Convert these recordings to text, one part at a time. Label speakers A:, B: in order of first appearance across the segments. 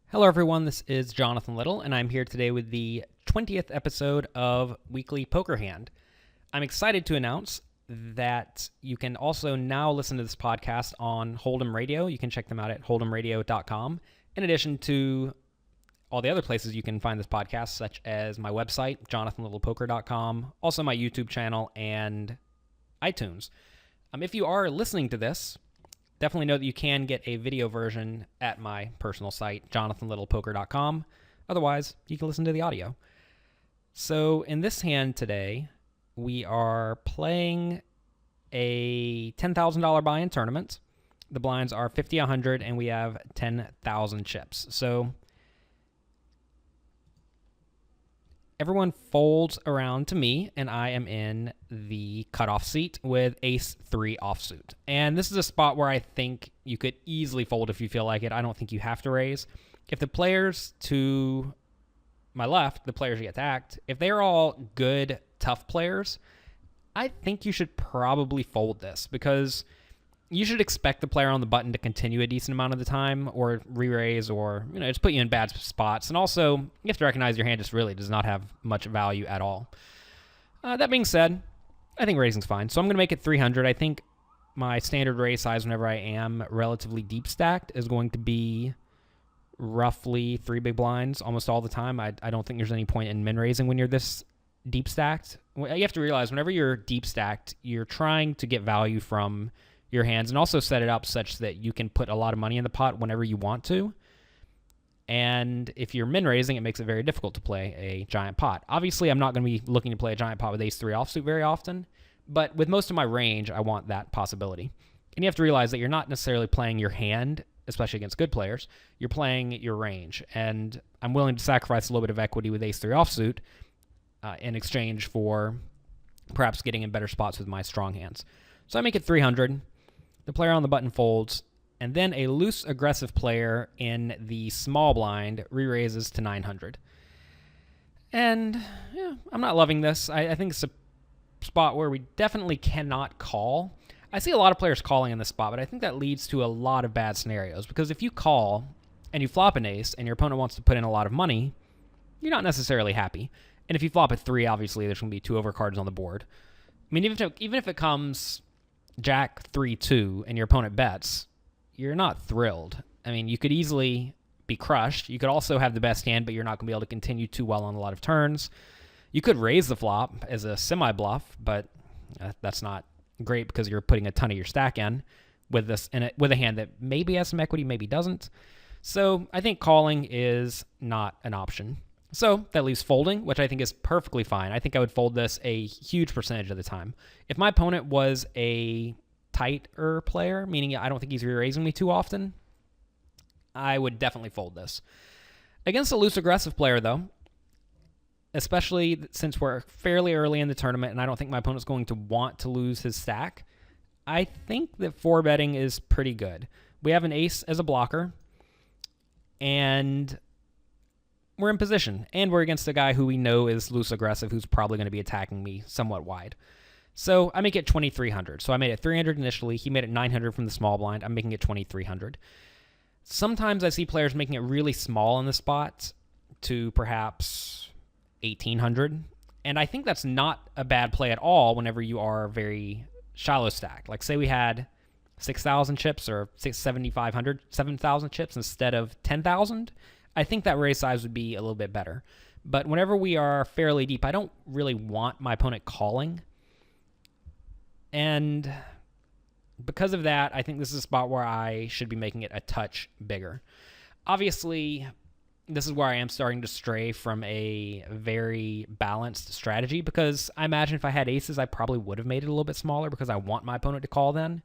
A: Hello, everyone. This is Jonathan Little, and I'm here today with the 20th episode of Weekly Poker Hand. I'm excited to announce that you can also now listen to this podcast on Hold'em Radio. You can check them out at hold'emradio.com, in addition to all the other places you can find this podcast, such as my website, jonathanlittlepoker.com, also my YouTube channel, and iTunes. If you are listening to this, definitely know that you can get a video version at my personal site, jonathanlittlepoker.com. Otherwise, you can listen to the audio. So in this hand today, we are playing a $10,000 buy-in tournament. The blinds are 50, 100, and we have 10,000 chips. So everyone folds around to me, and I am in the cutoff seat with ace-3 offsuit. And this is a spot where I think you could easily fold if you feel like it. I don't think you have to raise. If the players to my left, the players you get attacked, if they're all good, tough players, I think you should probably fold this because you should expect the player on the button to continue a decent amount of the time or re-raise or, just put you in bad spots. And also, you have to recognize your hand just really does not have much value at all. That being said, I think raising's fine. So I'm going to make it 300. I think my standard raise size whenever I am relatively deep stacked is going to be roughly 3 big blinds almost all the time. I don't think there's any point in min raising when you're this deep stacked. You have to realize whenever you're deep stacked, you're trying to get value from your hands and also set it up such that you can put a lot of money in the pot whenever you want to. And if you're min raising, it makes it very difficult to play a giant pot. Obviously, I'm not going to be looking to play a giant pot with ace-3 offsuit very often, but with most of my range, I want that possibility. And you have to realize that you're not necessarily playing your hand, especially against good players. You're playing your range, and I'm willing to sacrifice a little bit of equity with ace-3 offsuit in exchange for perhaps getting in better spots with my strong hands. So I make it 300. The player on the button folds, and then a loose aggressive player in the small blind re-raises to 900. And I'm not loving this. I think it's a spot where we definitely cannot call. I see a lot of players calling in this spot, but I think that leads to a lot of bad scenarios because if you call and you flop an ace and your opponent wants to put in a lot of money, you're not necessarily happy. And if you flop a 3, obviously there's going to be 2 overcards on the board. I mean, even if it comes Jack 3-2 and your opponent bets, you're not thrilled. I mean, you could easily be crushed. You could also have the best hand, but you're not going to be able to continue too well on a lot of turns. You could raise the flop as a semi-bluff, but that's not great because you're putting a ton of your stack in with this with a hand that maybe has some equity, maybe doesn't. So I think calling is not an option. So that leaves folding, which I think is perfectly fine. I think I would fold this a huge percentage of the time. If my opponent was a tighter player, meaning I don't think he's re-raising me too often, I would definitely fold this. Against a loose aggressive player, though, especially since we're fairly early in the tournament and I don't think my opponent's going to want to lose his stack, I think that 4-betting is pretty good. We have an ace as a blocker, and we're in position, and we're against a guy who we know is loose aggressive, who's probably going to be attacking me somewhat wide. So I make it 2,300. So I made it 300 initially. He made it 900 from the small blind. I'm making it 2,300. Sometimes I see players making it really small in the spot to perhaps 1,800, and I think that's not a bad play at all whenever you are very shallow stacked. Like say we had 6,000 chips or 7,500, 7,000 chips instead of 10,000. I think that raise size would be a little bit better. But whenever we are fairly deep, I don't really want my opponent calling. And because of that, I think this is a spot where I should be making it a touch bigger. Obviously, this is where I am starting to stray from a very balanced strategy because I imagine if I had aces, I probably would have made it a little bit smaller because I want my opponent to call then.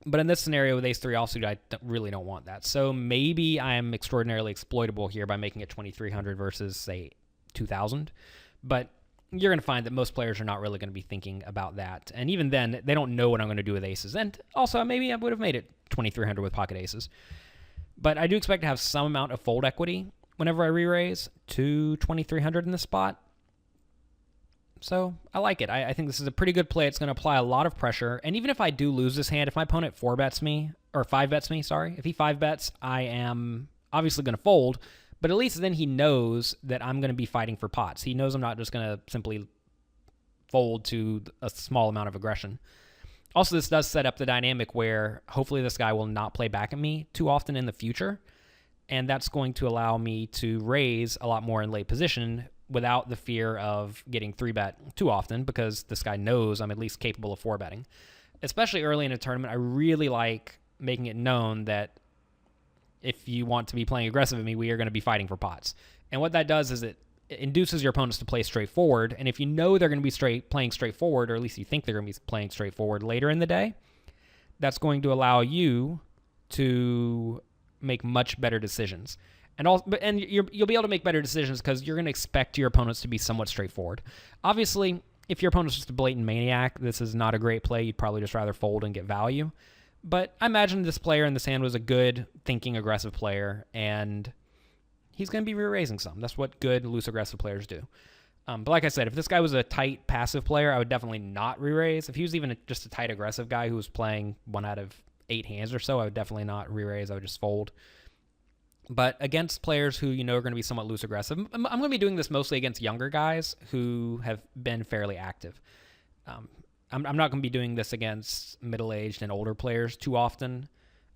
A: But in this scenario with ace-3 offsuit, I really don't want that. So maybe I am extraordinarily exploitable here by making it 2,300 versus, say, 2,000. But you're going to find that most players are not really going to be thinking about that. And even then, they don't know what I'm going to do with aces. And also, maybe I would have made it 2,300 with pocket aces. But I do expect to have some amount of fold equity whenever I re-raise to 2,300 in this spot. So I like it. I think this is a pretty good play. It's going to apply a lot of pressure. And even if I do lose this hand, if my opponent 4-bets me, or 5-bets me, sorry. If he 5-bets, I am obviously going to fold, but at least then he knows that I'm going to be fighting for pots. He knows I'm not just going to simply fold to a small amount of aggression. Also, this does set up the dynamic where hopefully this guy will not play back at me too often in the future, and that's going to allow me to raise a lot more in late position without the fear of getting 3-bet too often, because this guy knows I'm at least capable of 4-betting. Especially early in a tournament, I really like making it known that if you want to be playing aggressive with me, we are going to be fighting for pots. And what that does is it induces your opponents to play straightforward, and if you know they're going to be playing straightforward, or at least you think they're going to be playing straightforward later in the day, that's going to allow you to make much better decisions. And you'll be able to make better decisions because you're going to expect your opponents to be somewhat straightforward. Obviously, if your opponent's just a blatant maniac, this is not a great play. You'd probably just rather fold and get value. But I imagine this player in this hand was a good, thinking, aggressive player, and he's going to be re-raising some. That's what good, loose, aggressive players do. But like I said, if this guy was a tight, passive player, I would definitely not re-raise. If he was even just a tight, aggressive guy who was playing 1 out of 8 hands or so, I would definitely not re-raise. I would just fold. But against players who you know are going to be somewhat loose aggressive, I'm going to be doing this mostly against younger guys who have been fairly active. I'm not going to be doing this against middle-aged and older players too often,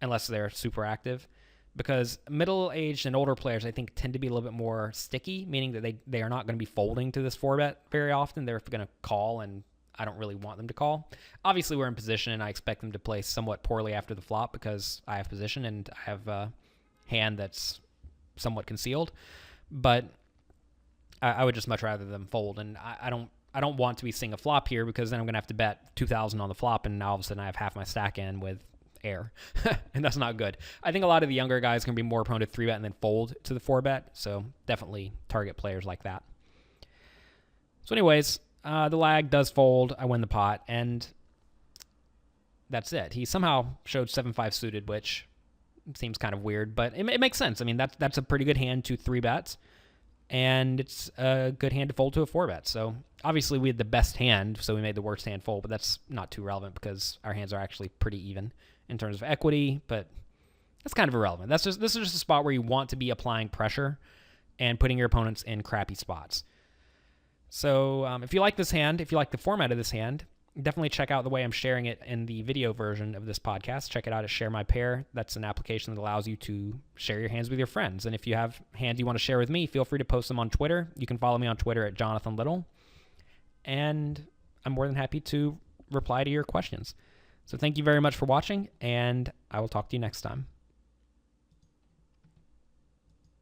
A: unless they're super active, because middle-aged and older players, I think, tend to be a little bit more sticky, meaning that they are not going to be folding to this 4-bet very often. They're going to call, and I don't really want them to call. Obviously, we're in position, and I expect them to play somewhat poorly after the flop because I have position and I have hand that's somewhat concealed, but I would just much rather them fold, and I don't want to be seeing a flop here because then I'm gonna have to bet 2,000 on the flop, and now all of a sudden I have half my stack in with air, and that's not good. I think a lot of the younger guys can be more prone to 3-bet and then fold to the 4-bet, so definitely target players like that. So anyways, the lag does fold. I win the pot, and that's it. He somehow showed 7-5 suited, which seems kind of weird, but it makes sense. I mean, that's a pretty good hand to 3-bets, and it's a good hand to fold to a 4-bet. So obviously we had the best hand, so we made the worst hand fold, but that's not too relevant because our hands are actually pretty even in terms of equity, but that's kind of irrelevant. This is just a spot where you want to be applying pressure and putting your opponents in crappy spots. So if you like this hand, if you like the format of this hand, definitely check out the way I'm sharing it in the video version of this podcast. Check it out at Share My Pair. That's an application that allows you to share your hands with your friends. And if you have hands you want to share with me, feel free to post them on Twitter. You can follow me on Twitter at Jonathan Little. And I'm more than happy to reply to your questions. So thank you very much for watching, and I will talk to you next time.